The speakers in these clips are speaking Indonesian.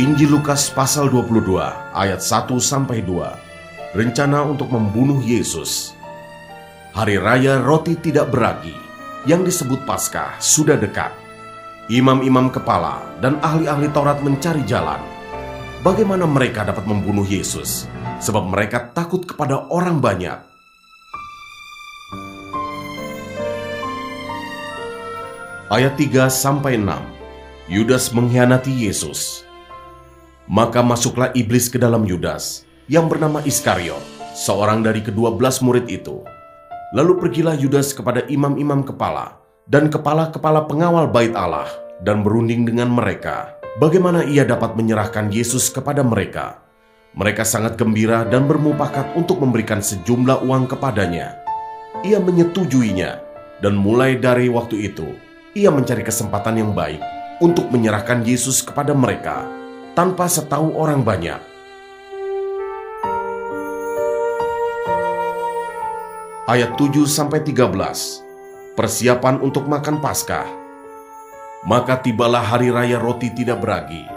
Injil Lukas pasal 22 ayat 1-2. Rencana untuk membunuh Yesus. Hari raya roti tidak beragi yang disebut Paskah sudah dekat. Imam-imam kepala dan ahli-ahli Taurat mencari jalan bagaimana mereka dapat membunuh Yesus, sebab mereka takut kepada orang banyak. Ayat 3-6. Yudas mengkhianati Yesus. Maka masuklah iblis ke dalam Yudas, yang bernama Iskariot, seorang dari ke-12 murid itu. Lalu pergilah Yudas kepada imam-imam kepala dan kepala-kepala pengawal bait Allah, dan berunding dengan mereka bagaimana ia dapat menyerahkan Yesus kepada mereka. Mereka sangat gembira dan bermufakat untuk memberikan sejumlah uang kepadanya. Ia menyetujuinya, dan mulai dari waktu itu, ia mencari kesempatan yang baik untuk menyerahkan Yesus kepada mereka, tanpa setahu orang banyak. Ayat 7-13. Persiapan untuk makan Paskah. Maka tibalah hari raya roti tidak beragi,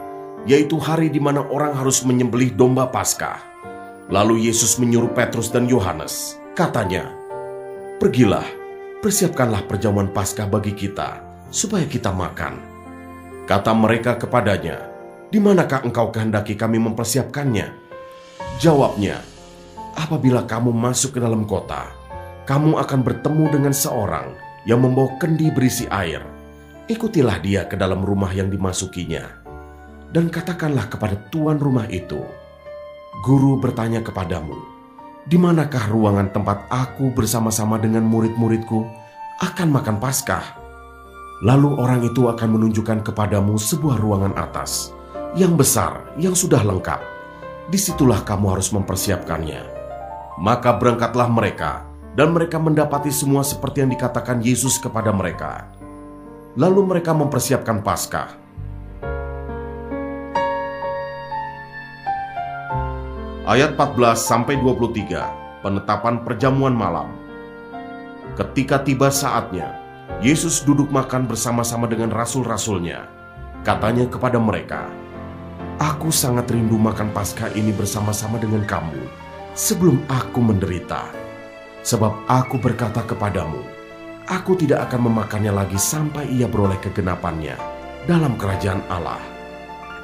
yaitu hari di mana orang harus menyembelih domba Paskah. Lalu Yesus menyuruh Petrus dan Yohanes, katanya, "Pergilah, persiapkanlah perjamuan Paskah bagi kita, supaya kita makan." Kata mereka kepadanya, "Di manakah engkau kehendaki kami mempersiapkannya?" Jawabnya, "Apabila kamu masuk ke dalam kota, kamu akan bertemu dengan seorang yang membawa kendi berisi air. Ikutilah dia ke dalam rumah yang dimasukinya, dan katakanlah kepada tuan rumah itu, 'Guru bertanya kepadamu, di manakah ruangan tempat aku bersama-sama dengan murid-muridku akan makan Paskah?' Lalu orang itu akan menunjukkan kepadamu sebuah ruangan atas, yang besar, yang sudah lengkap. Disitulah kamu harus mempersiapkannya." Maka berangkatlah mereka, dan mereka mendapati semua seperti yang dikatakan Yesus kepada mereka. Lalu mereka mempersiapkan Paskah. Ayat 14-23. Penetapan perjamuan malam. Ketika tiba saatnya, Yesus duduk makan bersama-sama dengan rasul-rasulnya. Katanya kepada mereka, "Aku sangat rindu makan Paskah ini bersama-sama dengan kamu sebelum aku menderita. Sebab aku berkata kepadamu, aku tidak akan memakannya lagi sampai ia beroleh kegenapannya dalam kerajaan Allah."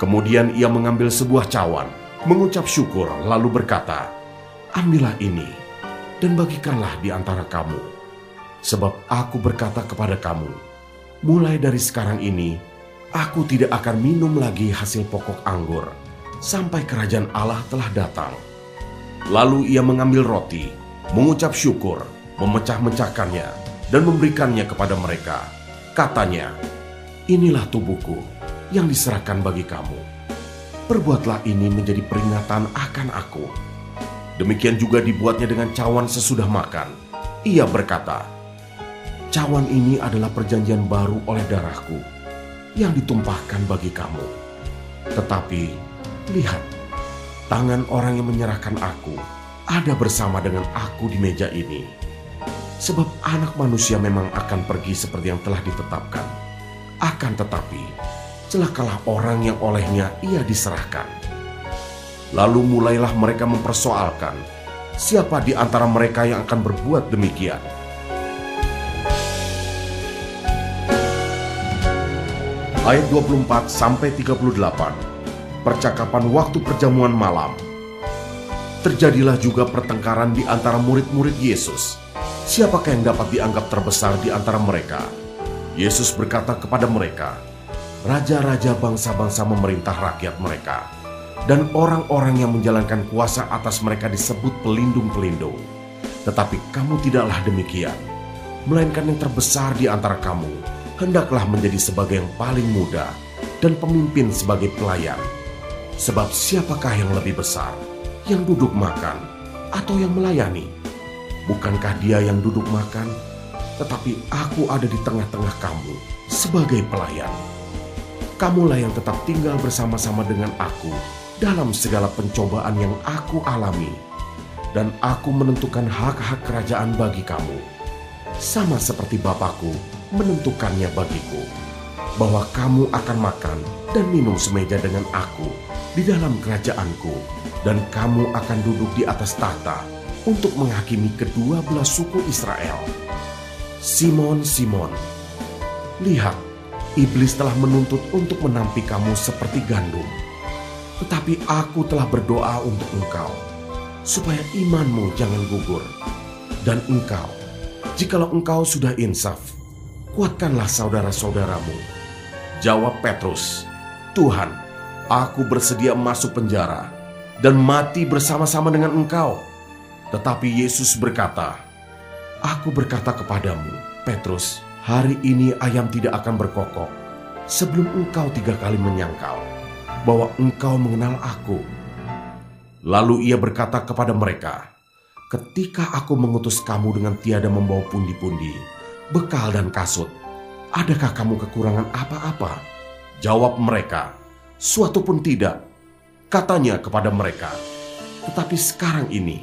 Kemudian ia mengambil sebuah cawan, mengucap syukur, lalu berkata, "Ambillah ini dan bagikanlah di antara kamu. Sebab aku berkata kepada kamu, mulai dari sekarang ini, aku tidak akan minum lagi hasil pokok anggur, sampai kerajaan Allah telah datang." Lalu ia mengambil roti, mengucap syukur, memecah-mecahkannya, dan memberikannya kepada mereka. Katanya, "Inilah tubuhku yang diserahkan bagi kamu. Perbuatlah ini menjadi peringatan akan aku." Demikian juga dibuatnya dengan cawan sesudah makan. Ia berkata, "Cawan ini adalah perjanjian baru oleh darahku, yang ditumpahkan bagi kamu. Tetapi, lihat, tangan orang yang menyerahkan aku ada bersama dengan aku di meja ini. Sebab Anak Manusia memang akan pergi seperti yang telah ditetapkan. Akan tetapi, celakalah orang yang olehnya ia diserahkan." Lalu mulailah mereka mempersoalkan, siapa di antara mereka yang akan berbuat demikian. Ayat 24-38. Percakapan waktu perjamuan malam. Terjadilah juga pertengkaran di antara murid-murid Yesus. Siapakah yang dapat dianggap terbesar di antara mereka? Yesus berkata kepada mereka, "Raja-raja bangsa-bangsa memerintah rakyat mereka, dan orang-orang yang menjalankan kuasa atas mereka disebut pelindung-pelindung. Tetapi kamu tidaklah demikian, melainkan yang terbesar di antara kamu hendaklah menjadi sebagai yang paling muda, dan pemimpin sebagai pelayan. Sebab siapakah yang lebih besar, yang duduk makan atau yang melayani? Bukankah dia yang duduk makan? Tetapi aku ada di tengah-tengah kamu sebagai pelayan. Kamulah yang tetap tinggal bersama-sama dengan aku dalam segala pencobaan yang aku alami, dan aku menentukan hak-hak kerajaan bagi kamu, sama seperti Bapakku menentukannya bagiku, bahwa kamu akan makan dan minum semeja dengan aku di dalam kerajaanku, dan kamu akan duduk di atas tahta untuk menghakimi kedua belah suku Israel. Simon, Simon, lihat, iblis telah menuntut untuk menampik kamu seperti gandum. Tetapi aku telah berdoa untuk engkau, supaya imanmu jangan gugur. Dan engkau, jikalau engkau sudah insaf, kuatkanlah saudara-saudaramu. Jawab Petrus, Tuhan, aku bersedia masuk penjara dan mati bersama-sama dengan engkau. Tetapi Yesus berkata, aku berkata kepadamu, Petrus, hari ini ayam tidak akan berkokok sebelum engkau 3 kali menyangkal bahwa engkau mengenal aku. Lalu ia berkata kepada mereka, ketika aku mengutus kamu dengan tiada membawa pundi-pundi, bekal dan kasut, adakah kamu kekurangan apa-apa? Jawab mereka, suatu pun tidak. Katanya kepada mereka, tetapi sekarang ini,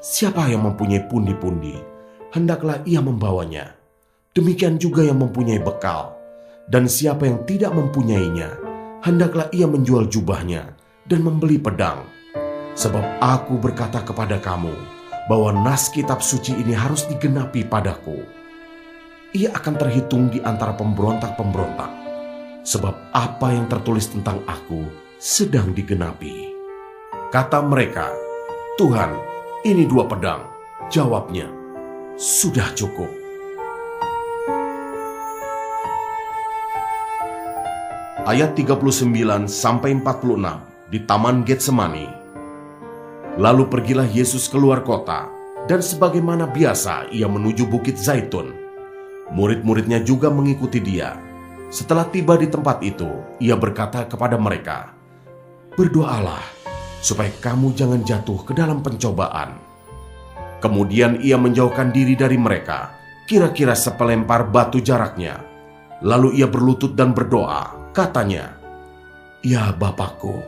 siapa yang mempunyai pundi-pundi, hendaklah ia membawanya. Demikian juga yang mempunyai bekal. Dan siapa yang tidak mempunyainya, hendaklah ia menjual jubahnya dan membeli pedang. Sebab aku berkata kepada kamu, bahwa nas kitab suci ini harus digenapi padaku. Ia akan terhitung di antara pemberontak-pemberontak, sebab apa yang tertulis tentang aku sedang digenapi. Kata mereka, Tuhan, ini 2 pedang. Jawabnya, sudah cukup. Ayat 39-46 di Taman Getsemani. Lalu pergilah Yesus keluar kota, dan sebagaimana biasa ia menuju Bukit Zaitun. Murid-muridnya juga mengikuti dia. Setelah tiba di tempat itu, ia berkata kepada mereka, berdoalah, supaya kamu jangan jatuh ke dalam pencobaan. Kemudian ia menjauhkan diri dari mereka, kira-kira sepelempar batu jaraknya. Lalu ia berlutut dan berdoa, katanya, ya Bapakku,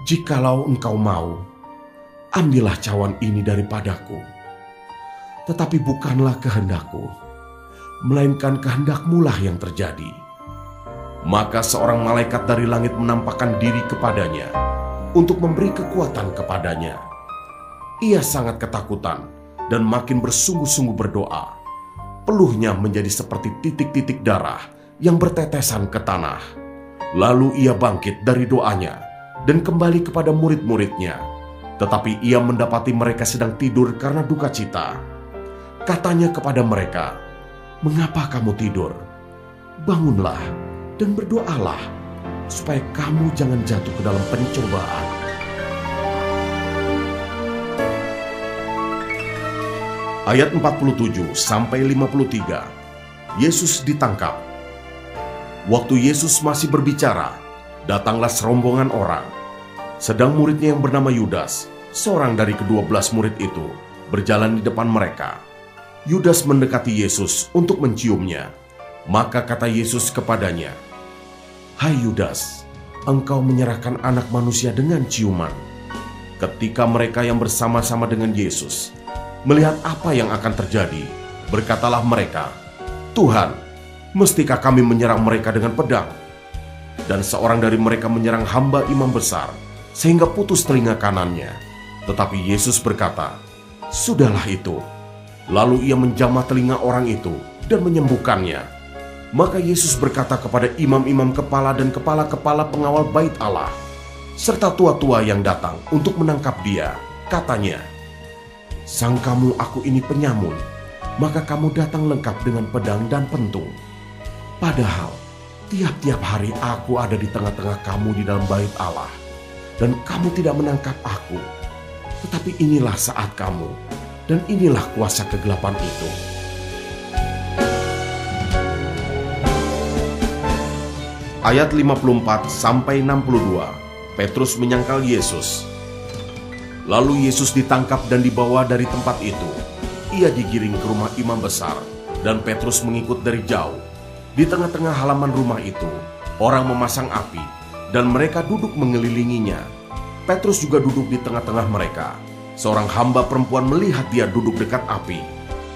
jikalau engkau mau, ambillah cawan ini daripadaku. Tetapi bukanlah kehendakku, melainkan kehendak-Mu lah yang terjadi. Maka seorang malaikat dari langit menampakkan diri kepadanya untuk memberi kekuatan kepadanya. Ia sangat ketakutan dan makin bersungguh-sungguh berdoa. Peluhnya menjadi seperti titik-titik darah yang bertetesan ke tanah. Lalu ia bangkit dari doanya dan kembali kepada murid-muridnya. Tetapi ia mendapati mereka sedang tidur karena duka cita. Katanya kepada mereka, mengapa kamu tidur? Bangunlah dan berdoalah, supaya kamu jangan jatuh ke dalam pencobaan. Ayat 47-53, Yesus ditangkap. Waktu Yesus masih berbicara, datanglah serombongan orang. Sedang muridnya yang bernama Yudas, seorang dari ke-12 murid itu, berjalan di depan mereka. Yudas mendekati Yesus untuk menciumnya. Maka kata Yesus kepadanya, hai Yudas, engkau menyerahkan anak manusia dengan ciuman. Ketika mereka yang bersama-sama dengan Yesus melihat apa yang akan terjadi, berkatalah mereka, Tuhan, mestikah kami menyerang mereka dengan pedang? Dan seorang dari mereka menyerang hamba imam besar, sehingga putus telinga kanannya. Tetapi Yesus berkata, sudahlah itu. Lalu ia menjamah telinga orang itu dan menyembuhkannya. Maka Yesus berkata kepada imam-imam kepala dan kepala-kepala pengawal bait Allah, serta tua-tua yang datang untuk menangkap dia, katanya, sangkamu aku ini penyamun, maka kamu datang lengkap dengan pedang dan pentung. Padahal tiap-tiap hari aku ada di tengah-tengah kamu di dalam bait Allah, dan kamu tidak menangkap aku. Tetapi inilah saat kamu, dan inilah kuasa kegelapan itu. Ayat 54-62, Petrus menyangkal Yesus. Lalu Yesus ditangkap dan dibawa dari tempat itu. Ia digiring ke rumah imam besar, dan Petrus mengikut dari jauh. Di tengah-tengah halaman rumah itu, orang memasang api, dan mereka duduk mengelilinginya. Petrus juga duduk di tengah-tengah mereka. Seorang hamba perempuan melihat dia duduk dekat api.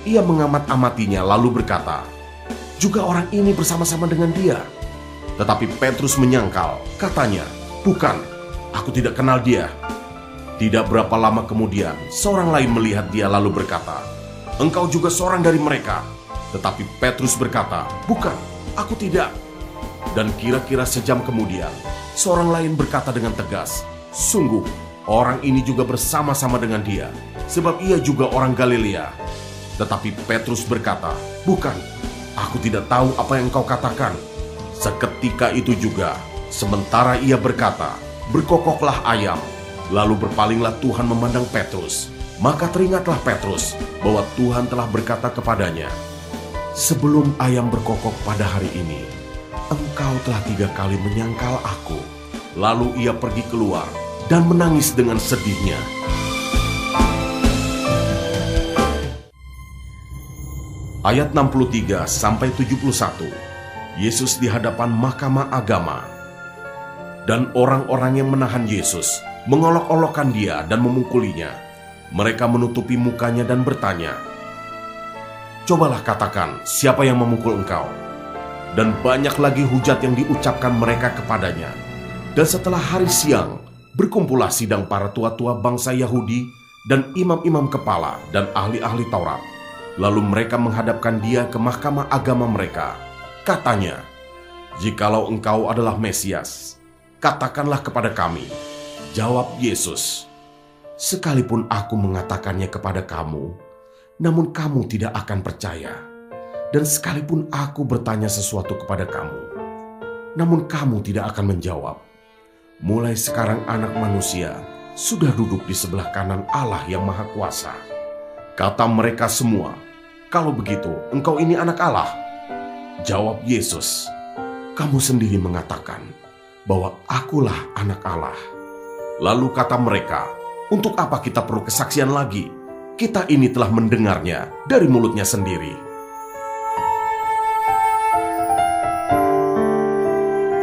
Ia mengamat-amatinya lalu berkata, juga orang ini bersama-sama dengan dia." Tetapi Petrus menyangkal, katanya, "Bukan, aku tidak kenal dia." Tidak berapa lama kemudian, seorang lain melihat dia lalu berkata, "Engkau juga seorang dari mereka." Tetapi Petrus berkata, "Bukan, aku tidak." Dan kira-kira sejam kemudian, seorang lain berkata dengan tegas, "Sungguh, orang ini juga bersama-sama dengan dia, sebab ia juga orang Galilea." Tetapi Petrus berkata, "Bukan, aku tidak tahu apa yang engkau katakan." Seketika itu juga, sementara ia berkata, berkokoklah ayam. Lalu berpalinglah Tuhan memandang Petrus. Maka teringatlah Petrus bahwa Tuhan telah berkata kepadanya, "Sebelum ayam berkokok pada hari ini, engkau telah 3 kali menyangkal aku." Lalu ia pergi keluar dan menangis dengan sedihnya. Ayat 63-71. Yesus di hadapan mahkamah agama. Dan orang-orang yang menahan Yesus mengolok-olokkan dia dan memukulinya. Mereka menutupi mukanya dan bertanya, "Cobalah katakan, siapa yang memukul engkau?" Dan banyak lagi hujat yang diucapkan mereka kepadanya. Dan setelah hari siang, berkumpullah sidang para tua-tua bangsa Yahudi dan imam-imam kepala dan ahli-ahli Taurat. Lalu mereka menghadapkan dia ke mahkamah agama mereka. Katanya, "Jikalau engkau adalah Mesias, katakanlah kepada kami." Jawab Yesus, "Sekalipun aku mengatakannya kepada kamu, namun kamu tidak akan percaya. Dan sekalipun aku bertanya sesuatu kepada kamu, namun kamu tidak akan menjawab. Mulai sekarang Anak Manusia sudah duduk di sebelah kanan Allah yang Maha Kuasa." Kata mereka semua, "Kalau begitu, engkau ini Anak Allah." Jawab Yesus, "Kamu sendiri mengatakan bahwa akulah Anak Allah." Lalu kata mereka, "Untuk apa kita perlu kesaksian lagi? Kita ini telah mendengarnya dari mulutnya sendiri."